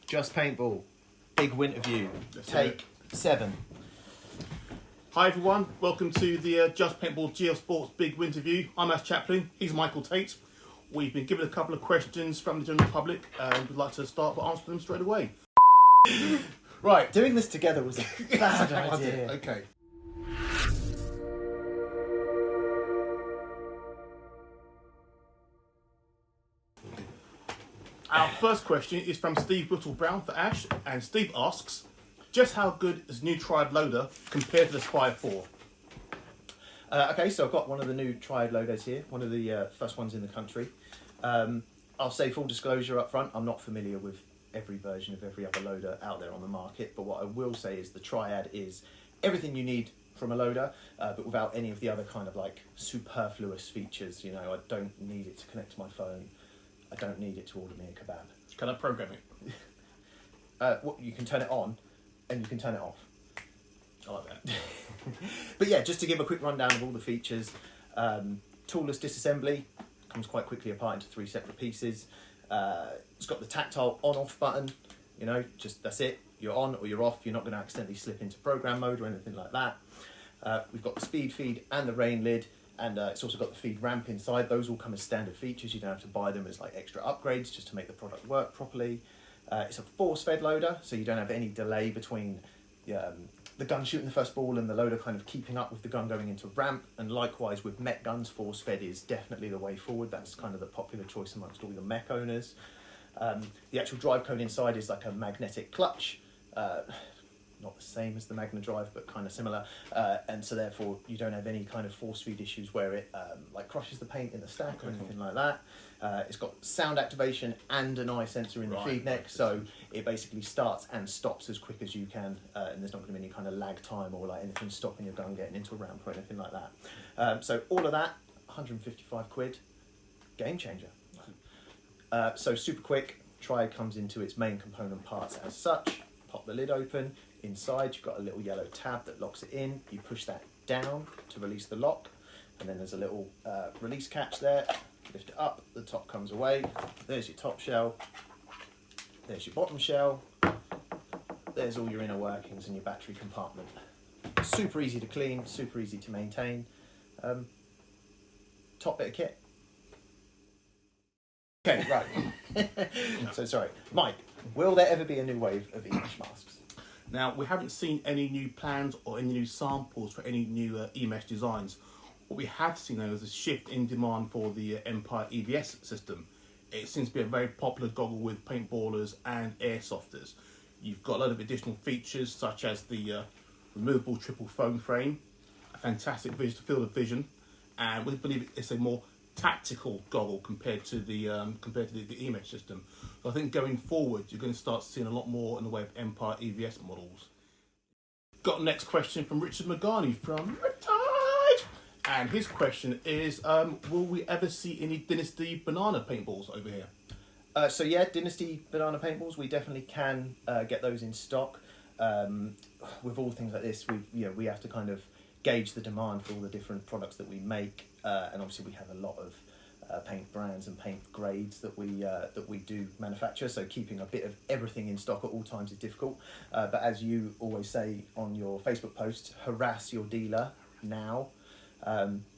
Just Paintball, Big Winterview, take 7. Hi everyone, welcome to the Just Paintball GI Sportz Big Winterview. I'm Ash Chaplin, he's Michael Tate. We've been given a couple of questions from the general public and we'd like to start by answering them straight away. Right. Doing this together was a bad idea. Okay. Our first question is from Steve Whittle-Brown for Ash, and Steve asks, just how good is new Triad loader compared to the Spire 4? Okay, so I've got one of the new Triad loaders here, one of the first ones in the country. I'll say full disclosure up front, I'm not familiar with every version of every other loader out there on the market, but what I will say is the Triad is everything you need from a loader, but without any of the other kind of like superfluous features. You know, I don't need it to connect to my phone. I don't need it to order me a kebab. Can I program it? You can turn it on and you can turn it off. I like that. But yeah, just to give a quick rundown of all the features. Toolless disassembly, comes quite quickly apart into 3 separate pieces. It's got the tactile on-off button, you know, just that's it. You're on or you're off. You're not going to accidentally slip into program mode or anything like that. We've got the speed feed and the rain lid. And it's also got the feed ramp inside. Those all come as standard features. You don't have to buy them as like extra upgrades just to make the product work properly. It's a force-fed loader, so you don't have any delay between the gun shooting the first ball and the loader kind of keeping up with the gun going into ramp. And likewise with mech guns, force-fed is definitely the way forward. That's kind of the popular choice amongst all the mech owners. The actual drive cone inside is like a magnetic clutch. Not the same as the Magna Drive, but kind of similar, and so therefore you don't have any kind of force feed issues where it like crushes the paint in the stack or anything like that. It's got sound activation and an eye sensor in the feed neck, so it basically starts and stops as quick as you can, and there's not going to be any kind of lag time or like anything stopping your gun getting into a ramp or anything like that. So all of that, 155 quid, game changer. So super quick. Triad comes into its main component parts as such. Pop the lid open. Inside you've got a little yellow tab that locks it in. You push that down to release the lock, and then there's a little release catch there. Lift it up, the top comes away. There's your top shell, there's your bottom shell, there's all your inner workings and your battery compartment. Super easy to clean, super easy to maintain. Top bit of kit. Okay, right. So sorry, Mike, will there ever be a new wave of E-mesh masks? Now, we haven't seen any new plans or any new samples for any new E-mesh designs. What we have seen, though, is a shift in demand for the Empire EVS system. It seems to be a very popular goggle with paintballers and airsofters. You've got a lot of additional features, such as the removable triple foam frame, a fantastic field of vision, and we believe it's a more tactical goggle compared to the E-mesh system. So I think going forward, you're going to start seeing a lot more in the way of Empire EVS models. Got next question from Richard Magani from Riptide, and his question is, will we ever see any Dynasty banana paintballs over here? So yeah, Dynasty banana paintballs, we definitely can get those in stock. With all things like this, we have to kind of gauge the demand for all the different products that we make, and obviously we have a lot of paint brands and paint grades that we do manufacture, so keeping a bit of everything in stock at all times is difficult, but as you always say on your Facebook posts, harass your dealer now,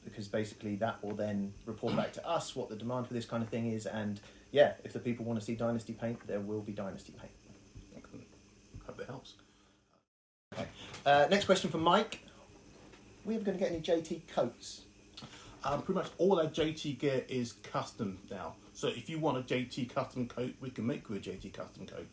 because basically that will then report back to us what the demand for this kind of thing is, and yeah, if the people want to see Dynasty paint, there will be Dynasty paint. Excellent. Hope that helps. Okay. Next question from Mike. Are we ever going to get any JT coats? Pretty much all our JT gear is custom now. So if you want a JT custom coat, we can make you a JT custom coat.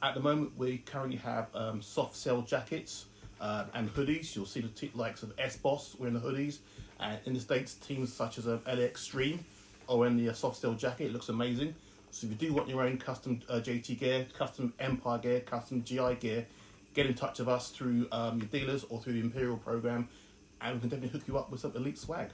At the moment, we currently have soft shell jackets and hoodies. You'll see the likes of S-Boss wearing the hoodies. And in the States, teams such as LA Extreme are wearing the soft shell jacket. It looks amazing. So if you do want your own custom JT gear, custom Empire gear, custom GI gear, get in touch with us through your dealers or through the Imperial program, and we can definitely hook you up with some elite swag.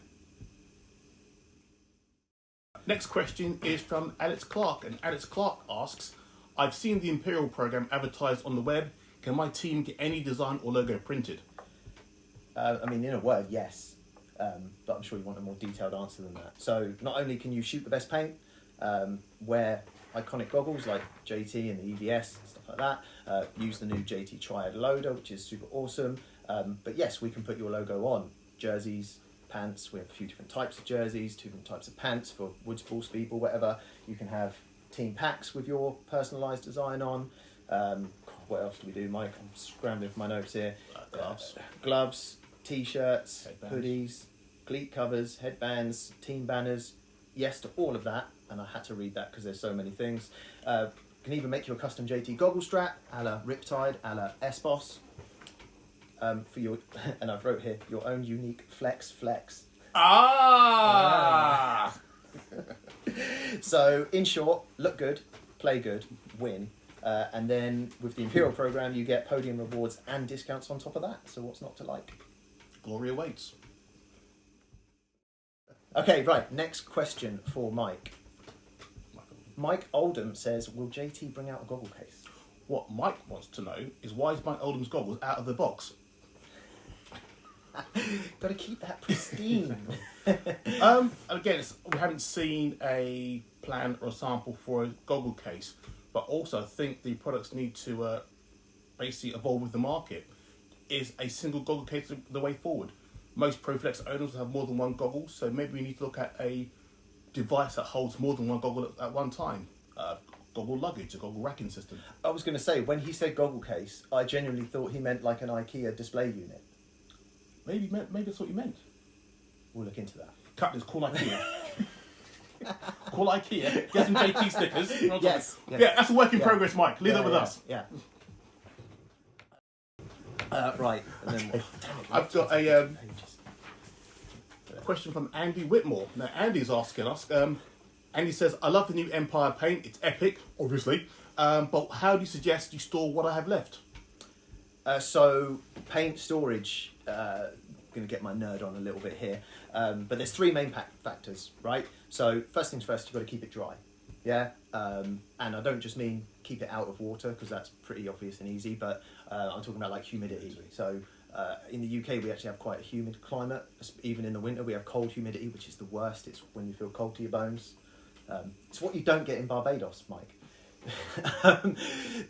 Next question is from Alex Clark, and Alex Clark asks, I've seen the Imperial program advertised on the web. Can my team get any design or logo printed? I mean, in a word, yes, but I'm sure you want a more detailed answer than that. So not only can you shoot the best paint, wear iconic goggles like JT and the EVS, stuff like that. Use the new JT Triad loader, which is super awesome. But yes, we can put your logo on jerseys, pants. We have a few different types of jerseys, 2 different types of pants for woods ball, speedball, whatever. You can have team packs with your personalised design on. What else do we do, Mike? I'm scrambling for my notes here. Gloves, t-shirts, hoodies, cleat covers, headbands, team banners. Yes to all of that, and I had to read that because there's so many things. Can even make you a custom JT goggle strap, a la Riptide, a la S-Boss. For your, and I've wrote here, your own unique flex. Ah! So, in short, look good, play good, win. And then with the Imperial program, you get podium rewards and discounts on top of that. So what's not to like? Glory awaits. Okay, right. Next question for Mike. Mike Oldham says, will JT bring out a goggle case? What Mike wants to know is why is Mike Oldham's goggles out of the box? Got to keep that pristine. Again, we haven't seen a plan or a sample for a goggle case, but also I think the products need to basically evolve with the market. Is a single goggle case the way forward? Most Proflex owners have more than one goggle, so maybe we need to look at a device that holds more than one goggle at one time. Goggle luggage, a goggle racking system. I was going to say, when he said goggle case, I genuinely thought he meant like an IKEA display unit. Maybe that's what you meant. We'll look into that. Cut this, call IKEA. Call IKEA, get some JT stickers. Yes. Yeah, that's a work in progress, Mike. Leave that with us. Yeah. Right. And then, I've got a question from Andy Whitmore. Now, Andy's asking us, Andy says, I love the new Empire paint. It's epic, obviously. But how do you suggest you store what I have left? So, paint storage, going to get my nerd on a little bit here. But there's 3 main factors, right? So, first things first, you've got to keep it dry. Yeah? And I don't just mean keep it out of water, because that's pretty obvious and easy, but I'm talking about like humidity. So, in the UK, we actually have quite a humid climate. Even in the winter, we have cold humidity, which is the worst. It's when you feel cold to your bones. It's what you don't get in Barbados, Mike.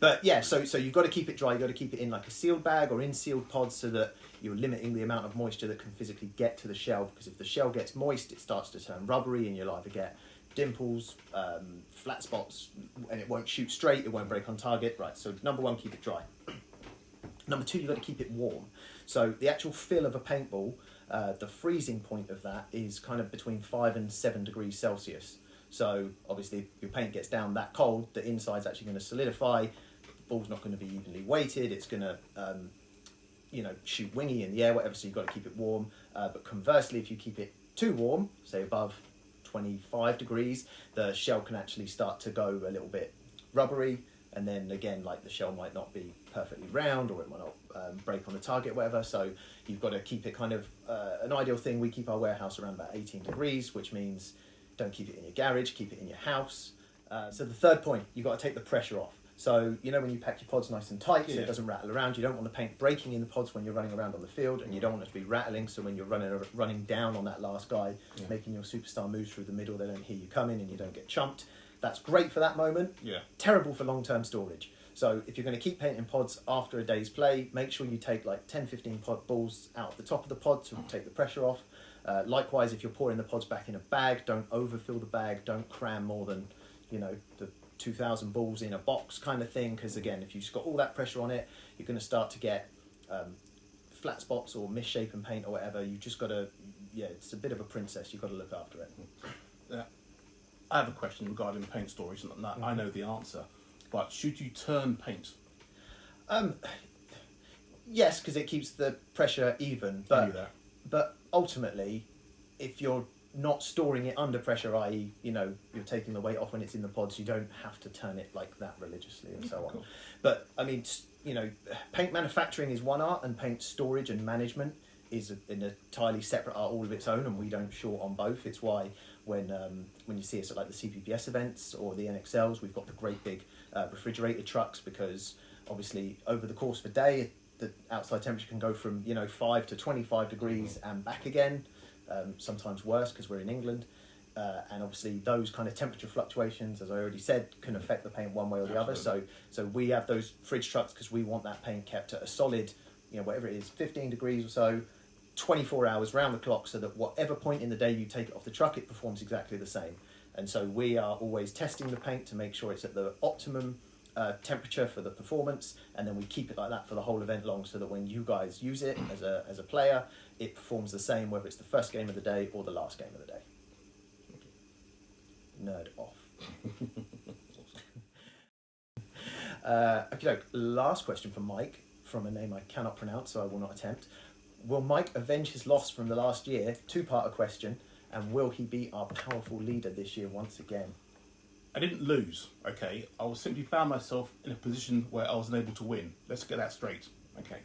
But yeah, so you've got to keep it dry. You've got to keep it in like a sealed bag or in sealed pods so that you're limiting the amount of moisture that can physically get to the shell, because if the shell gets moist, it starts to turn rubbery and you'll either get dimples, flat spots, and it won't shoot straight, it won't break on target. Right, so number 1, keep it dry. Number 2, you've got to keep it warm. So the actual fill of a paintball, the freezing point of that is kind of between 5 and 7 degrees Celsius. So obviously if your paint gets down that cold, the inside's actually going to solidify, the ball's not going to be evenly weighted, it's going to shoot wingy in the air, whatever, so you've got to keep it warm. But conversely, if you keep it too warm, say above 25 degrees, the shell can actually start to go a little bit rubbery, and then again, like the shell might not be perfectly round, or it might not break on the target, whatever. So you've got to keep it kind of an ideal thing. We keep our warehouse around about 18 degrees, which means don't keep it in your garage, keep it in your house. So the third point, you've got to take the pressure off. So, you know, when you pack your pods nice and tight, so it doesn't rattle around, you don't want the paint breaking in the pods when you're running around on the field, and you don't want it to be rattling, so when you're running down on that last guy, making your superstar moves through the middle, they don't hear you coming and you don't get chumped. That's great for that moment. Terrible for long-term storage. So if you're going to keep painting pods after a day's play, make sure you take like 10-15 pod balls out the top of the pod to take the pressure off. Likewise, if you're pouring the pods back in a bag, don't overfill the bag, don't cram more than, the 2,000 balls in a box kind of thing, because again, if you've just got all that pressure on it, you're going to start to get flat spots or misshapen paint or whatever. You've just got to, it's a bit of a princess, you've got to look after it. I have a question regarding paint storage, and I know the answer, but should you turn paint? Yes, because it keeps the pressure even, but ultimately, if you're not storing it under pressure, i.e., you're taking the weight off when it's in the pods, you don't have to turn it like that religiously and so on. Cool. But I mean, paint manufacturing is one art, and paint storage and management is an entirely separate art all of its own, and we don't short on both. It's why when you see us at like the CPPS events or the NXLs, we've got the great big refrigerated trucks, because obviously over the course of a day, the outside temperature can go from 5 to 25 degrees and back again. Sometimes worse because we're in England. And obviously those kind of temperature fluctuations, as I already said, can affect the paint one way or the other. So we have those fridge trucks because we want that paint kept at a solid, whatever it is, 15 degrees or so, 24 hours round the clock, so that whatever point in the day you take it off the truck, it performs exactly the same. And so we are always testing the paint to make sure it's at the optimum temperature for the performance, and then we keep it like that for the whole event long, so that when you guys use it as a player, it performs the same whether it's the first game of the day or the last game of the day. Nerd off. Okay, last question from Mike, from a name I cannot pronounce, so I will not attempt. Will Mike avenge his loss from the last year? Two-parter question. And will he be our powerful leader this year once again? I didn't lose, okay? I was simply found myself in a position where I was unable to win. Let's get that straight, okay?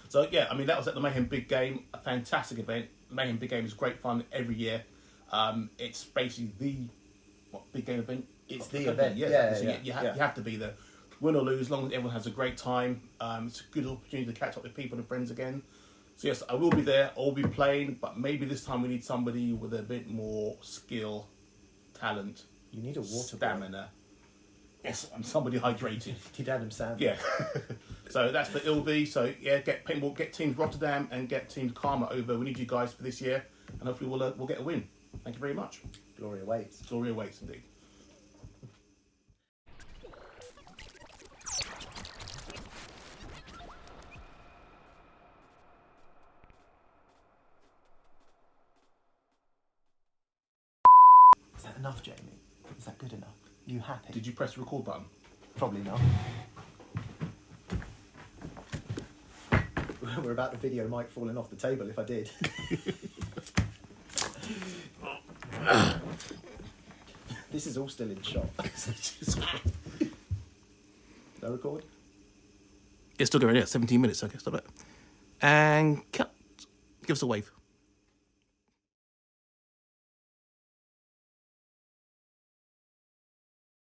So, yeah, I mean, that was at the Mayhem Big Game, a fantastic event. Mayhem Big Game is great fun every year. It's basically the big game event. It's the event. Yeah. You have to be there, win or lose, as long as everyone has a great time. It's a good opportunity to catch up with people and friends again. So yes, I will be there. I'll be playing, but maybe this time we need somebody with a bit more skill, talent. You need a water stamina. Yes, and somebody hydrated. Did Adam Sandler? Yeah. So that's for ILV. So yeah, get paintball, get teams Rotterdam and get teams Karma over. We need you guys for this year, and hopefully we'll get a win. Thank you very much. Glory awaits. Glory awaits, indeed. Is that enough, Jamie? Is that good enough? You happy? Did you press the record button? Probably not. We're about to video Mike falling off the table if I did. This is all still in shot. No record? It's still going, yeah, 17 minutes, okay, stop it. And cut. Give us a wave.